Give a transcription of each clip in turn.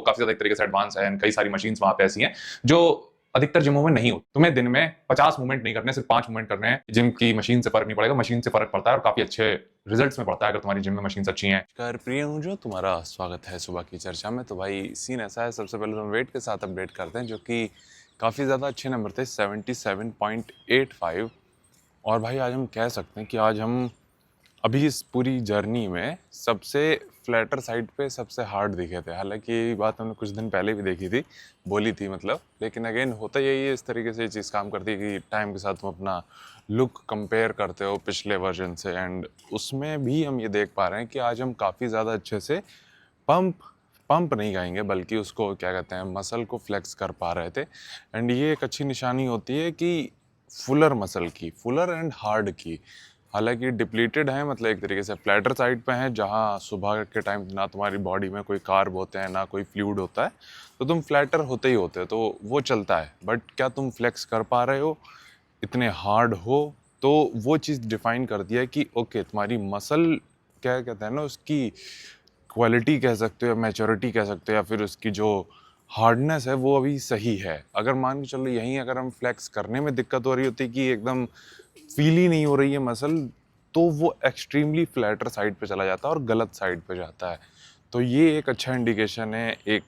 काफी ज्यादा एक तरीके से एडवांस है। कई सारी मशीन्स वहां पे ऐसी हैं जो अधिकतर जिमों में नहीं होती। तुम्हें दिन में 50 मूवमेंट नहीं करने, सिर्फ 5 मूवमेंट करने हैं। जिम की मशीन से फर्क नहीं पड़ेगा, मशीन से फर्क पड़ता है और काफी अच्छे रिजल्ट्स में पड़ता है अगर तुम्हारी जिम में मशीन्स अच्छी हैं। नमस्कार प्रिय हूँ जो तुम्हारा स्वागत है सुबह की चर्चा में। तो भाई सीन ऐसा है, सबसे पहले हम वेट के साथ अपडेट करते हैं जो कि काफ़ी ज़्यादा अच्छे नंबर थे 77.85। और भाई आज हम कह सकते हैं कि आज हम अभी इस पूरी जर्नी में सबसे फ्लैटर साइड पे सबसे हार्ड दिखे थे। हालांकि ये बात हमने कुछ दिन पहले भी देखी थी, बोली थी मतलब, लेकिन अगेन होता यही है, इस तरीके से ये चीज़ काम करती है कि टाइम के साथ तुम अपना लुक कंपेयर करते हो पिछले वर्जन से। एंड उसमें भी हम ये देख पा रहे हैं कि आज हम काफ़ी ज़्यादा अच्छे से पंप नहीं कहेंगे बल्कि उसको क्या कहते हैं, मसल को फ्लेक्स कर पा रहे थे। एंड ये एक अच्छी निशानी होती है कि फुलर मसल की, फुलर एंड हार्ड की। हालांकि डिप्लीटेड है, मतलब एक तरीके से फ्लैटर साइड पे है, जहाँ सुबह के टाइम ना तुम्हारी बॉडी में कोई कार्ब होते हैं ना कोई फ्लूइड होता है, तो तुम फ्लैटर होते ही होते हो, तो वो चलता है। बट क्या तुम फ्लेक्स कर पा रहे हो, इतने हार्ड हो, तो वो चीज़ डिफाइन करती है कि ओके तुम्हारी मसल क्या कहते हैं ना, उसकी क्वालिटी कह सकते हो या मैच्योरिटी कह सकते हो या फिर उसकी जो हार्डनेस है वो अभी सही है। अगर मान के चलो यहीं अगर हम फ्लेक्स करने में दिक्कत हो रही होती कि एकदम फील ही नहीं हो रही है मसल, तो वो एक्सट्रीमली फ्लैटर साइड पे चला जाता है और गलत साइड पे जाता है। तो ये एक अच्छा इंडिकेशन है, एक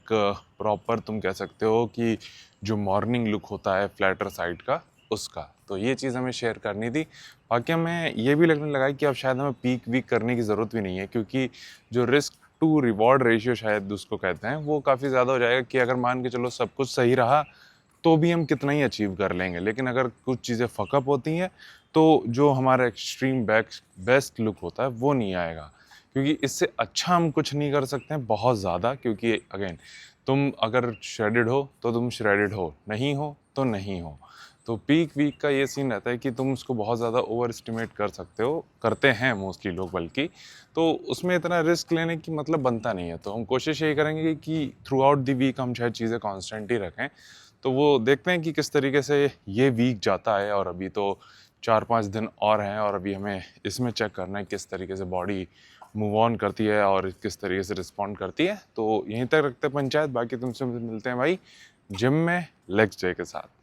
प्रॉपर तुम कह सकते हो कि जो मॉर्निंग लुक होता है फ्लैटर साइड का, उसका। तो ये चीज़ हमें शेयर करनी थी। बाकी हमें ये भी लगने लगा कि अब शायद हमें पीक वीक करने की ज़रूरत भी नहीं है, क्योंकि जो रिस्क टू रिवॉर्ड रेशियो शायद उसको कहते हैं, वो काफ़ी ज़्यादा हो जाएगा कि अगर मान के चलो सब कुछ सही रहा तो भी हम कितना ही अचीव कर लेंगे, लेकिन अगर कुछ चीज़ें फकअप होती हैं तो जो हमारा एक्सट्रीम बेस्ट लुक होता है वो नहीं आएगा। क्योंकि इससे अच्छा हम कुछ नहीं कर सकते हैं बहुत ज़्यादा, क्योंकि अगेन तुम अगर श्रेडेड हो तो तुम श्रेडेड हो, नहीं हो तो नहीं हो। तो पीक वीक का ये सीन रहता है कि तुम उसको बहुत ज़्यादा ओवर एस्टिमेट कर सकते हो, करते हैं मोस्टली लोग बल्कि, तो उसमें इतना रिस्क लेने की मतलब बनता नहीं है। तो हम कोशिश यही करेंगे कि थ्रू आउट द वीक हम शायद चीज़ें कॉन्स्टेंट ही रखें। तो वो देखते हैं कि किस तरीके से ये वीक जाता है। और अभी तो 4-5 दिन और हैं और अभी हमें इसमें चेक करना है किस तरीके से बॉडी मूव ऑन करती है और किस तरीके से रिस्पॉन्ड करती है। तो यहीं तक रखते हैं पंचायत, बाकी तुमसे मिलते हैं भाई जिम में लेग्स डे के साथ।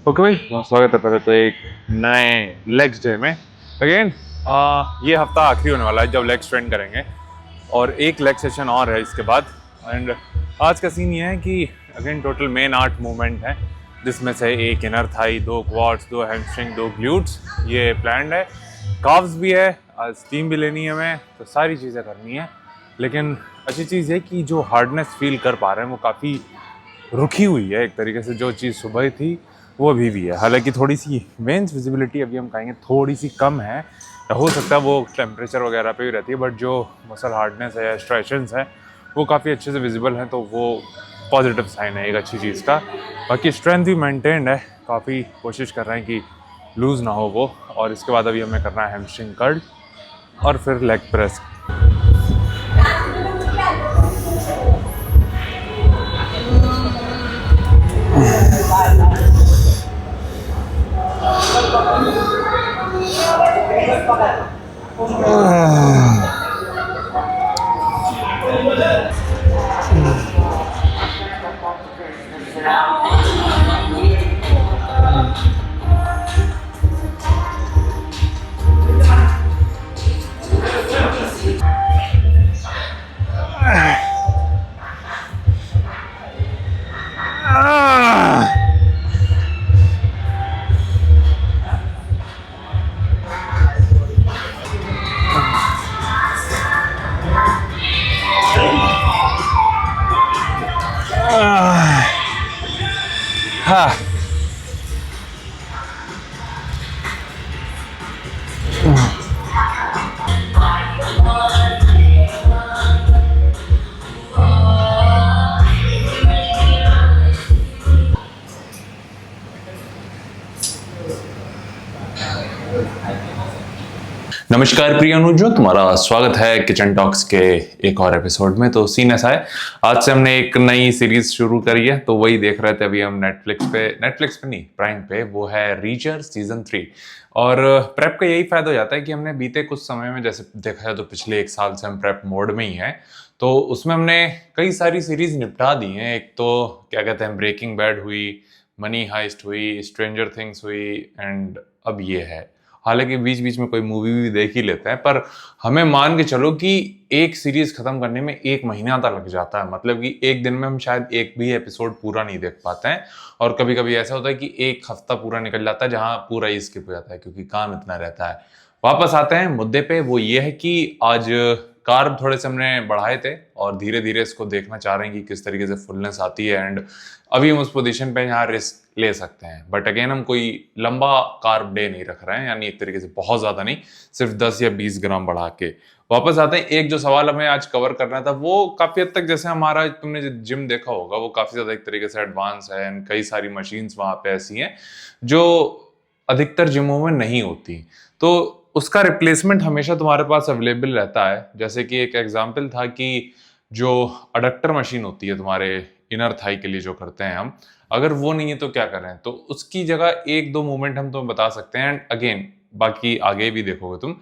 ओके भाई, स्वागत है पहले तो एक नए लेग्स डे में। अगेन ये हफ्ता आखिरी होने वाला है जब लेग्स ट्रेन करेंगे, और एक लेग सेशन और है इसके बाद। एंड आज का सीन ये है कि अगेन टोटल मेन 8 मूवमेंट हैं, जिसमें से एक inner thigh, 2 quads, 2 hamstring, 2 glutes, ये प्लान्ड है। काव्स भी है, स्टीम भी लेनी है हमें, तो सारी चीज़ें करनी है। लेकिन अच्छी चीज़ है कि जो हार्डनेस फील कर पा रहे हैं वो काफ़ी रुकी हुई है एक तरीके से। जो चीज़ सुबह थी वो अभी भी है, हालांकि थोड़ी सी वेंस विजिबिलिटी अभी हम कहेंगे थोड़ी सी कम है, हो सकता है वो टेम्परेचर वगैरह पे भी रहती है, बट जो मसल हार्डनेस है या स्ट्रेचेस है वो काफ़ी अच्छे से विजिबल हैं, तो वो पॉजिटिव साइन है एक अच्छी चीज़ का। बाकी स्ट्रेंथ भी मेंटेन्ड है, काफ़ी कोशिश कर रहे हैं कि लूज़ ना हो वो। और इसके बाद अभी हमें करना है हैमस्ट्रिंग कर्ल और फिर लेग प्रेस। नमस्कार प्रिय अनुजों, तुम्हारा स्वागत है किचन टॉक्स के एक और एपिसोड में। तो सीन ऐसा है, आज से हमने एक नई सीरीज शुरू करी है, तो वही देख रहे थे अभी हम नेटफ्लिक्स पे नहीं, प्राइम पे। वो है रीचर सीजन 3। और प्रेप का यही फायदा हो जाता है कि हमने बीते कुछ समय में, जैसे देखा जाए तो पिछले एक साल से हम प्रेप मोड में ही हैं, तो उसमें हमने कई सारी सीरीज निपटा दी हैं। एक तो क्या कहते हैं, ब्रेकिंग बैड हुई, मनी हाइस्ट हुई, स्ट्रेंजर थिंग्स हुई, एंड अब ये है। हालांकि बीच बीच में कोई मूवी भी देख ही लेते हैं, पर हमें मान के चलो कि एक सीरीज खत्म करने में 1 महीना तक लग जाता है। मतलब कि एक दिन में हम शायद एक भी एपिसोड पूरा नहीं देख पाते हैं, और कभी कभी ऐसा होता है कि एक हफ्ता पूरा निकल जाता है जहां पूरा ही स्किप हो जाता है क्योंकि काम इतना रहता है। वापस आते हैं मुद्दे पे। वो ये है कि आज कार्ब थोड़े से हमने बढ़ाए थे और धीरे धीरे इसको देखना चाह रहे हैं कि किस तरीके से फुलनेस आती है, एंड अभी हम उस पोजीशन पे यहाँ रिस्क ले सकते हैं। बट अगेन हम कोई लंबा कार्ब डे नहीं रख रहे हैं, यानी एक तरीके से बहुत ज्यादा नहीं, सिर्फ 10 या 20 ग्राम बढ़ा के। वापस आते हैं, एक जो सवाल हमें आज कवर करना था वो काफी हद तक, जैसे हमारा तुमने जो जिम देखा होगा वो काफी ज्यादा एक तरीके से एडवांस है, एंड कई सारी मशीन्स वहां पे ऐसी हैं जो अधिकतर जिमों में नहीं होती, तो उसका रिप्लेसमेंट हमेशा तुम्हारे पास अवेलेबल रहता है। जैसे कि एक एग्जांपल था कि जो अडक्टर मशीन होती है तुम्हारे इनर थाई के लिए जो करते हैं हम, अगर वो नहीं है तो क्या करें, तो उसकी जगह एक दो मूवमेंट हम तुम्हें बता सकते हैं। एंड अगेन बाकी आगे भी देखोगे तुम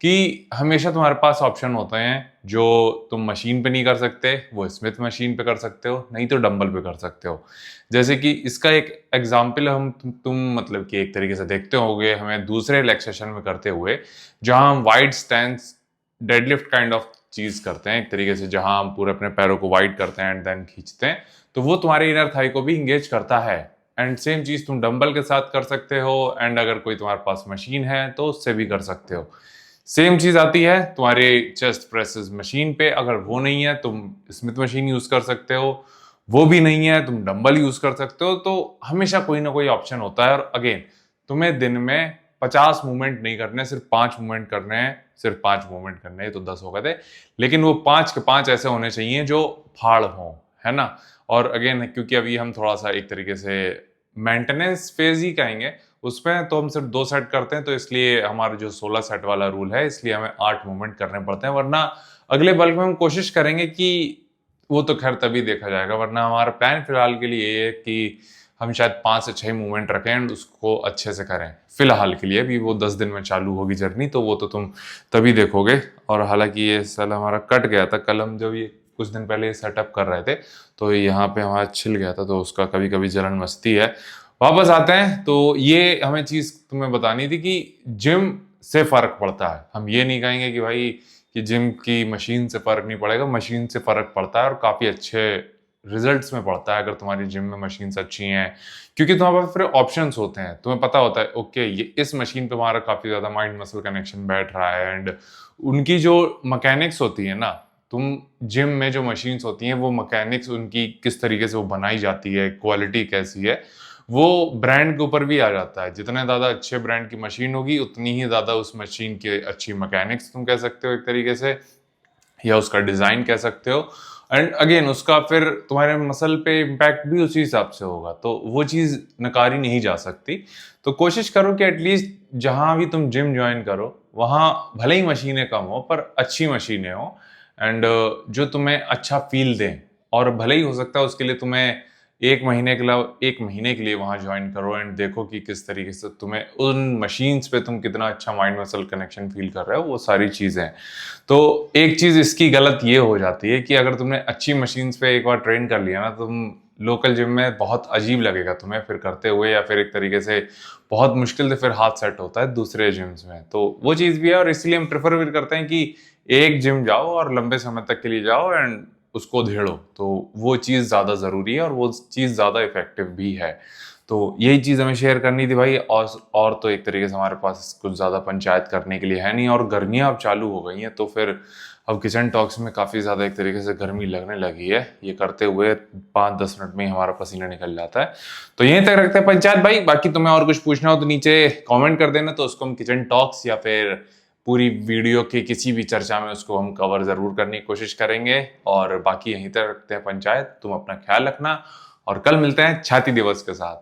कि हमेशा तुम्हारे पास ऑप्शन होते हैं जो तुम मशीन पे नहीं कर सकते, वो स्मिथ मशीन पे कर सकते हो, नहीं तो डंबल पे कर सकते हो। जैसे कि इसका एक एग्जाम्पल हम तुम मतलब कि एक तरीके से देखते होगे हमें दूसरे लेग सेशन में करते हुए, जहां हम wide stance deadlift kind of चीज करते हैं एक तरीके से, जहां हम पूरे अपने पैरों को वाइड करते हैं एंड देन खींचते हैं, तो वो तुम्हारे इनर थाई को भी इंगेज करता है। एंड सेम चीज तुम डंबल के साथ कर सकते हो, एंड अगर कोई तुम्हारे पास मशीन है तो उससे भी कर सकते हो। सेम चीज आती है तुम्हारे चेस्ट प्रेसेस मशीन पे, अगर वो नहीं है तुम स्मिथ मशीन यूज कर सकते हो, वो भी नहीं है तुम डंबल यूज कर सकते हो। तो हमेशा कोई ना कोई ऑप्शन होता है। और अगेन तुम्हें दिन में 50 मूवमेंट नहीं करने, सिर्फ 5 मूवमेंट करने हैं, सिर्फ 5 मूवमेंट करने हैं, तो 10 हो गए थे, लेकिन वो 5 के 5 ऐसे होने चाहिए जो फाड़ हो, है ना। और अगेन क्योंकि अभी हम थोड़ा सा एक तरीके से मेंटेनेंस फेज ही कहेंगे उसमें, तो हम सिर्फ 2 सेट करते हैं, तो इसलिए हमारा जो 16 सेट वाला रूल है, इसलिए हमें 8 मूवमेंट करने पड़ते हैं। वरना अगले बल्क में हम कोशिश करेंगे कि वो तो खैर तभी देखा जाएगा, वरना हमारा प्लान फिलहाल के लिए ये है कि हम शायद 5 से 6 मूवमेंट रखें एंड उसको अच्छे से करें फिलहाल के लिए। अभी वो 10 दिन में चालू होगी जर्नी, तो वो तो तुम तभी देखोगे। और हालांकि ये साल हमारा कट गया था, कल हम जब ये कुछ दिन पहले सेटअप कर रहे थे तो यहाँ पे हमारा छिल गया था, तो उसका कभी कभी जलन मस्ती है। वापस आते हैं, तो ये हमें चीज तुम्हें बतानी थी कि जिम से फर्क पड़ता है। हम ये नहीं कहेंगे कि भाई कि जिम की मशीन से फर्क नहीं पड़ेगा, मशीन से फर्क पड़ता है और काफी अच्छे रिजल्ट्स में पड़ता है अगर तुम्हारी जिम में मशीन्स अच्छी हैं, क्योंकि तुम्हारे पास फिर ऑप्शंस होते हैं। तुम्हें पता होता है ओके ये इस मशीन पे हमारा काफी ज्यादा माइंड मसल कनेक्शन बैठ रहा है, एंड उनकी जो मैकेनिक्स होती है ना, तुम जिम में जो मशीन्स होती हैं वो मैकेनिक्स उनकी किस तरीके से वो बनाई जाती है, क्वालिटी कैसी है, वो ब्रांड के ऊपर भी आ जाता है। जितने ज्यादा अच्छे ब्रांड की मशीन होगी उतनी ही ज्यादा उस मशीन की अच्छी मैकेनिक्स तुम कह सकते हो एक तरीके से, या उसका डिजाइन कह सकते हो। एंड अगेन उसका फिर तुम्हारे मसल पे इम्पैक्ट भी उसी हिसाब से होगा, तो वो चीज नकारी नहीं जा सकती। तो कोशिश करो कि एटलीस्ट जहां भी तुम जिम ज्वाइन करो वहां भले ही मशीनें कम हो पर अच्छी मशीनें हो, एंड जो तुम्हें अच्छा फील दें। और भले ही हो सकता है उसके लिए तुम्हें 1 महीने के लिए वहां ज्वाइन करो एंड देखो कि किस तरीके से तुम्हें उन मशीन्स पे तुम कितना अच्छा माइंड मसल कनेक्शन फील कर रहे हो, वो सारी चीजें। तो एक चीज इसकी गलत ये हो जाती है कि अगर तुमने अच्छी मशीन्स पे एक बार ट्रेन कर लिया ना, तुम लोकल जिम में बहुत अजीब लगेगा तुम्हें फिर करते हुए, या फिर एक तरीके से बहुत मुश्किल से फिर हाथ सेट होता है दूसरे जिम्स में। तो वो चीज भी है, और इसलिए हम प्रेफर भी करते हैं कि एक जिम जाओ और लंबे समय तक के लिए जाओ एंड उसको धेड़ो, तो वो चीज़ ज़्यादा ज़रूरी है और वो चीज़ ज़्यादा इफेक्टिव भी है। तो यही चीज़ हमें शेयर करनी थी भाई। और तो एक तरीके से हमारे पास कुछ ज़्यादा पंचायत करने के लिए है नहीं, और गर्मियाँ अब चालू हो गई हैं, तो फिर अब किचन टॉक्स में काफ़ी ज़्यादा एक तरीके से गर्मी लगने लगी है। ये करते हुए 5-10 मिनट में ही हमारा पसीना निकल जाता है। तो यहीं तक रखते हैं पंचायत भाई। बाकी तुम्हें और कुछ पूछना हो तो नीचे कमेंट कर देना, तो उसको हम किचन टॉक्स या फिर पूरी वीडियो की किसी भी चर्चा में उसको हम कवर जरूर करने की कोशिश करेंगे। और बाकी यहीं तक रखते हैं पंचायत। तुम अपना ख्याल रखना और कल मिलते हैं छाती दिवस के साथ।